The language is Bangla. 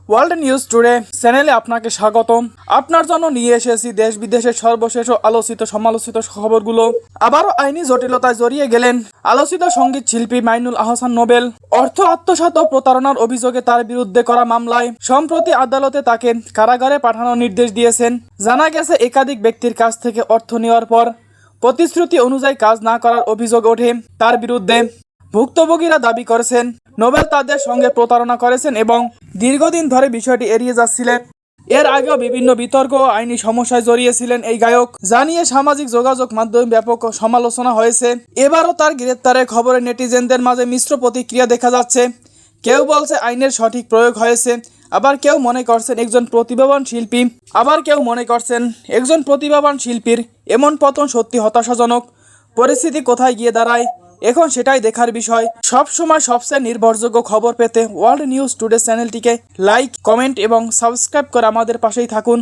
ওয়ার্ল্ড নিউজ টুডে চ্যানেলে আপনাকে স্বাগতম। আপনার জন্য নিয়ে এসেছি দেশ বিদেশের সর্বশেষ ও আলোচিত সমালোচিত খবরগুলো। আবারও আইনি জটিলতায় জড়িয়ে গেলেন আলোচিত সঙ্গীত শিল্পী মাইনুল আহসান নোবেল। অর্থ আত্মসাৎ ও প্রতারণার অভিযোগে তার বিরুদ্ধে করা মামলায় সম্প্রতি আদালতে তাকে কারাগারে পাঠানোর নির্দেশ দিয়েছেন। জানা গেছে, একাধিক ব্যক্তির কাছ থেকে অর্থ নেওয়ার পর প্রতিশ্রুতি অনুযায়ী কাজ না করার অভিযোগ ওঠে তার বিরুদ্ধে। ভুক্তভোগীরা দাবি করেছেন নোবেল তাদের সঙ্গে প্রতারণা করেছেন এবং দীর্ঘদিন ধরে বিষয়টি এড়িয়ে যাচ্ছিলেন। এর আগেও বিভিন্ন বিতর্ক ও আইনি সমস্যায় জড়িয়েছিলেন এই গায়ক, জানিয়ে সামাজিক যোগাযোগ মাধ্যমে ব্যাপক সমালোচনা হয়েছে। এবারও তার গ্রেপ্তারের খবরে নেটিজেনদের মাঝে মিশ্র প্রতিক্রিয়া দেখা যাচ্ছে। কেউ বলছে আইনের সঠিক প্রয়োগ হয়েছে, আবার কেউ মনে করছেন একজন প্রতিভাবান শিল্পীর এমন পতন সত্যি হতাশাজনক। পরিস্থিতি কোথায় গিয়ে দাঁড়ায় এখন সেটাই দেখার বিষয়। সব সময় সবচেয়ে নির্ভরযোগ্য খবর পেতে ওয়ার্ল্ড নিউজ টুডে চ্যানেলটিকে লাইক, কমেন্ট এবং সাবস্ক্রাইব করে আমাদের পাশেই থাকুন।